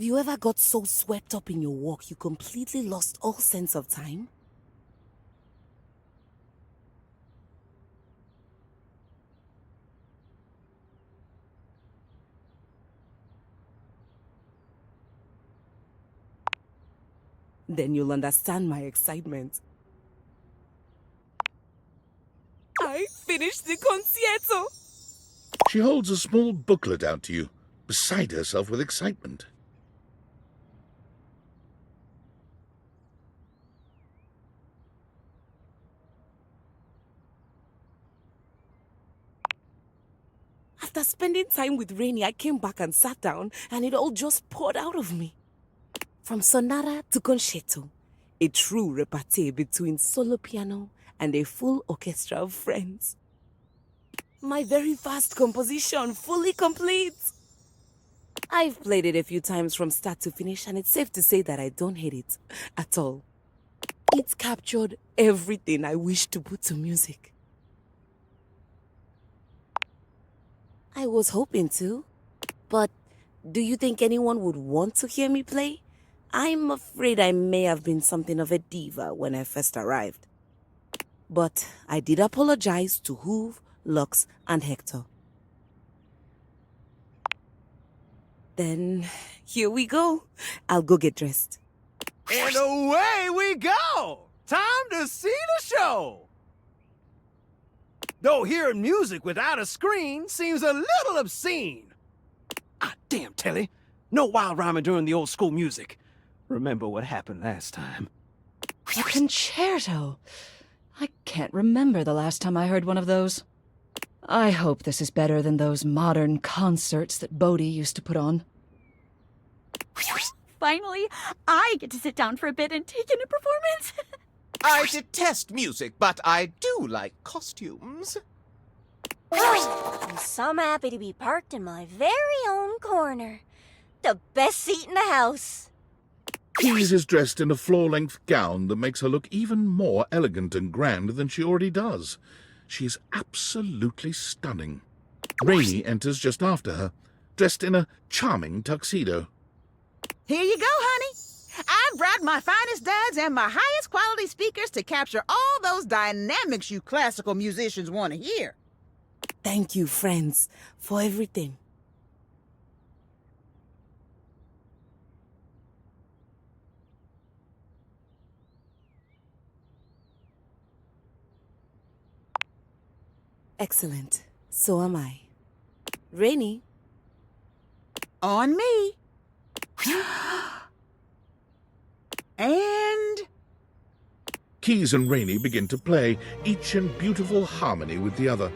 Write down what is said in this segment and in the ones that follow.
Have you ever got so swept up in your walk you completely lost all sense of time? Then you'll understand my excitement. I finished the concierto! She holds a small booklet out to you, beside herself with excitement. After spending time with Rainy, I came back and sat down, and it all just poured out of me. From sonata to concerto, a true repartee between solo piano and a full orchestra of friends. My very first composition, fully complete. I've played it a few times from start to finish, and it's safe to say that I don't hate it at all. It captured everything I wish to put to music. I was hoping to, but do you think anyone would want to hear me play? I'm afraid I may have been something of a diva when I first arrived. But I did apologize to Hoove, Lux, and Hector. Then, here we go. I'll go get dressed. And away we go! Time to see the show! Though hearing music without a screen seems a little obscene. Ah, damn, Telly. No wild rhyming during the old school music. Remember what happened last time. A concerto! I can't remember the last time I heard one of those. I hope this is better than those modern concerts that Bodhi used to put on. Finally, I get to sit down for a bit and take in a performance. I detest music, but I do like costumes. I'm so happy to be parked in my very own corner. The best seat in the house. Keys is dressed in a floor-length gown that makes her look even more elegant and grand than she already does. She is absolutely stunning. Rainy enters just after her, dressed in a charming tuxedo. Here you go, honey. I've brought my finest duds and my highest quality speakers to capture all those dynamics you classical musicians want to hear. Thank you, friends, for everything. Excellent. So am I. Rainy. On me. And... Keys and Rainy begin to play, each in beautiful harmony with the other.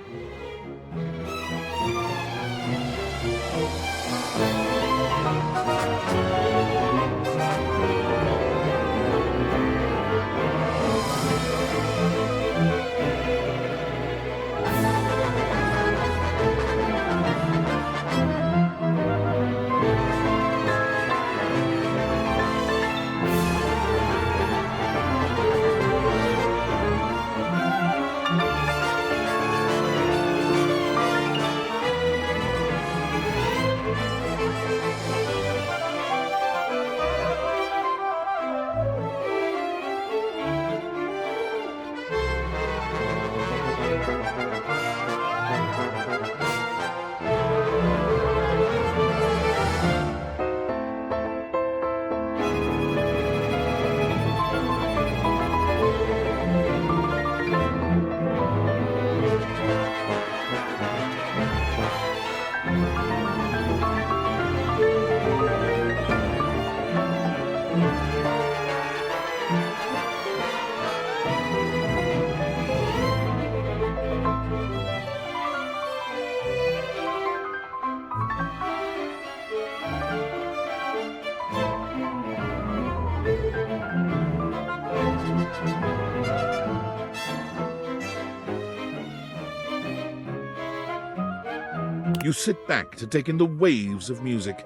You sit back to take in the waves of music.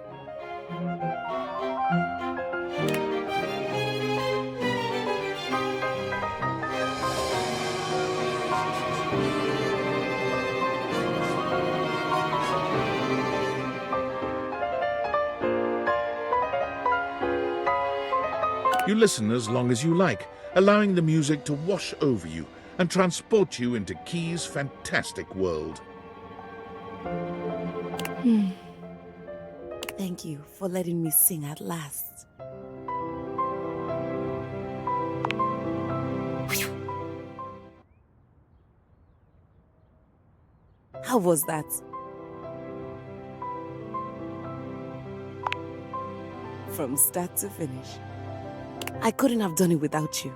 You listen as long as you like, allowing the music to wash over you and transport you into Key's fantastic world. Thank you for letting me sing at last. How was that? From start to finish. I couldn't have done it without you.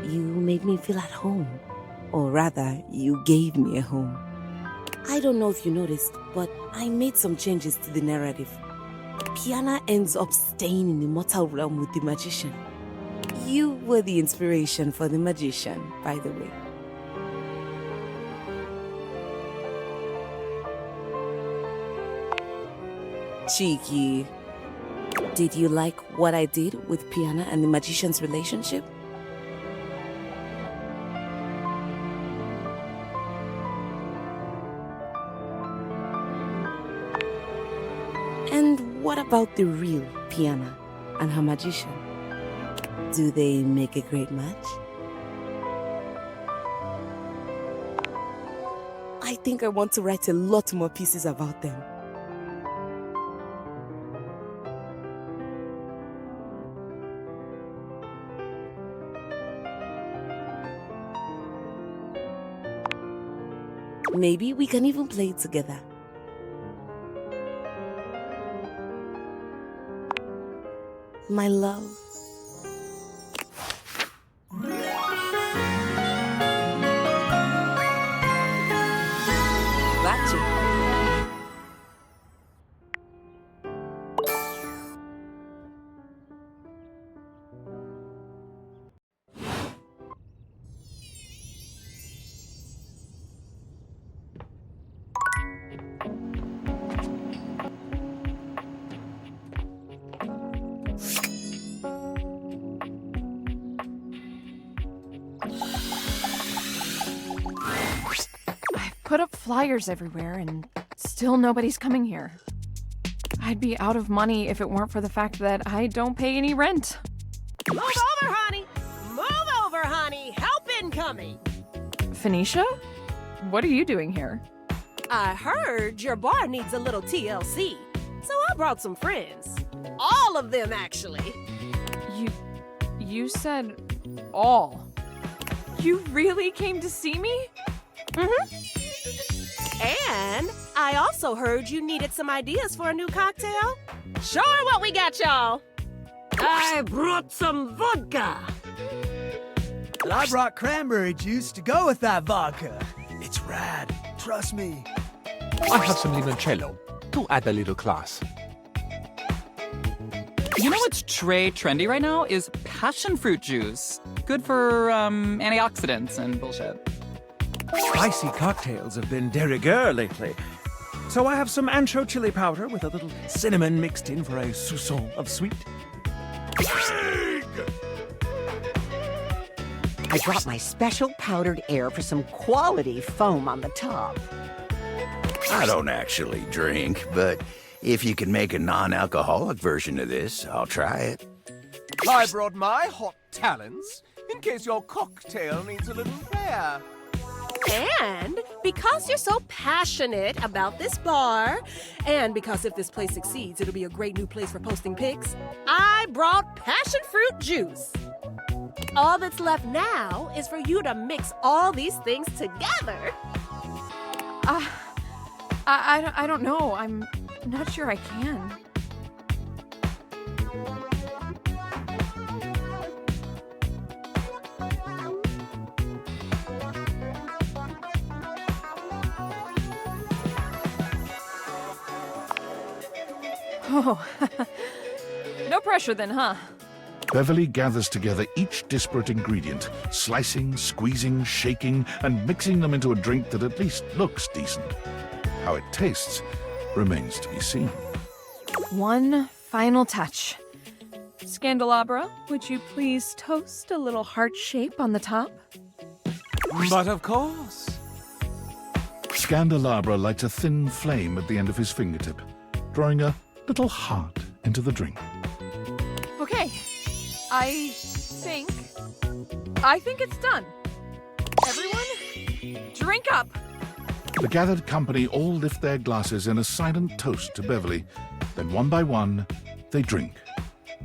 You made me feel at home. Or rather, you gave me a home. I don't know if you noticed, but I made some changes to the narrative. Piana ends up staying in the mortal realm with the magician. You were the inspiration for the magician, by the way. Cheeky. Did you like what I did with Piana and the magician's relationship? And what about the real Piana and her magician? Do they make a great match? I think I want to write a lot more pieces about them. Maybe we can even play it together. My love. Gotcha. Put up flyers everywhere and still nobody's coming here. I'd be out of money if it weren't for the fact that I don't pay any rent. Move over, honey! Move over, honey! Help incoming! Phoenicia? What are you doing here? I heard your bar needs a little TLC, so I brought some friends. All of them, actually. You said all. You really came to see me? Mm-hmm. And I also heard you needed some ideas for a new cocktail. Sure, what we got, y'all? I brought some vodka. And I brought cranberry juice to go with that vodka. It's rad. Trust me. I have some limoncello to add a little class. You know what's trendy right now is passion fruit juice. Good for antioxidants and bullshit. Spicy cocktails have been de rigueur lately. So I have some ancho chili powder with a little cinnamon mixed in for a soupçon of sweet. Pig! I brought my special powdered air for some quality foam on the top. I don't actually drink, but if you can make a non-alcoholic version of this, I'll try it. I brought my hot talents in case your cocktail needs a little flair. And because you're so passionate about this bar, and because if this place succeeds, it'll be a great new place for posting pics, I brought passion fruit juice. All that's left now is for you to mix all these things together. I don't know. I'm not sure I can. Oh, no pressure then, huh? Beverly gathers together each disparate ingredient, slicing, squeezing, shaking, and mixing them into a drink that at least looks decent. How it tastes remains to be seen. One final touch. Scandelabra, would you please toast a little heart shape on the top? But of course. Scandelabra lights a thin flame at the end of his fingertip, drawing a little heart into the drink. Okay. I think it's done. Everyone, drink up. The gathered company all lift their glasses in a silent toast to Beverly. Then one by one, they drink.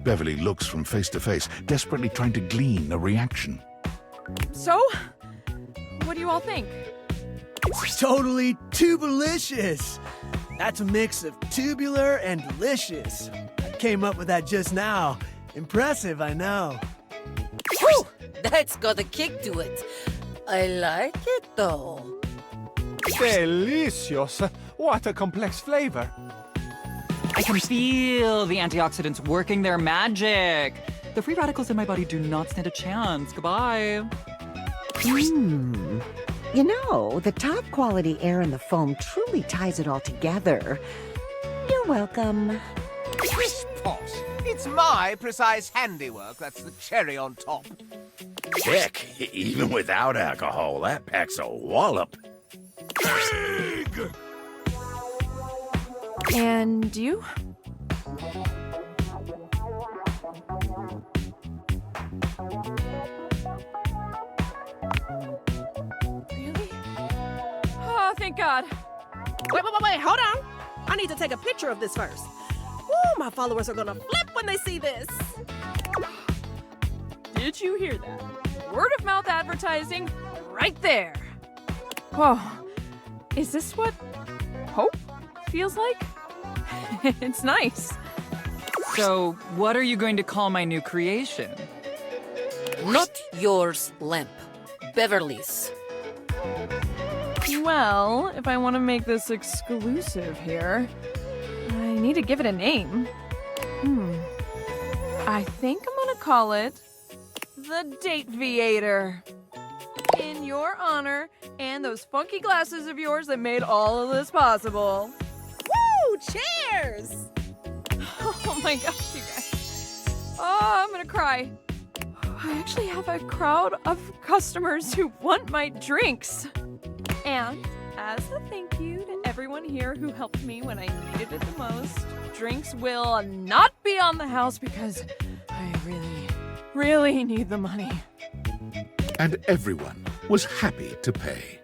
Beverly looks from face to face, desperately trying to glean a reaction. So, what do you all think? It's totally tubulicious. That's a mix of tubular and delicious. I came up with that just now. Impressive, I know. Whew! That's got a kick to it. I like it though. Delicious. What a complex flavor. I can feel the antioxidants working their magic. The free radicals in my body do not stand a chance. Goodbye. You know, the top quality air in the foam truly ties it all together. You're welcome. Crisp pot. It's my precise handiwork that's the cherry on top. Heck, even without alcohol, that packs a wallop. And you? Really? Oh, thank God. Wait, hold on. I need to take a picture of this first. Woo, my followers are gonna flip when they see this. Did you hear that? Word of mouth advertising right there. Whoa. Is this what hope feels like? It's nice. So, what are you going to call my new creation? Not yours, Lamp. Beverly's. Well, if I want to make this exclusive here, I need to give it a name. I think I'm gonna call it the Dateviator. In your honor and those funky glasses of yours that made all of this possible. Woo! Cheers! Oh my gosh, you guys. Oh, I'm gonna cry. I actually have a crowd of customers who want my drinks. And as a thank you to everyone here who helped me when I needed it the most, drinks will not be on the house because I really need the money. And everyone was happy to pay.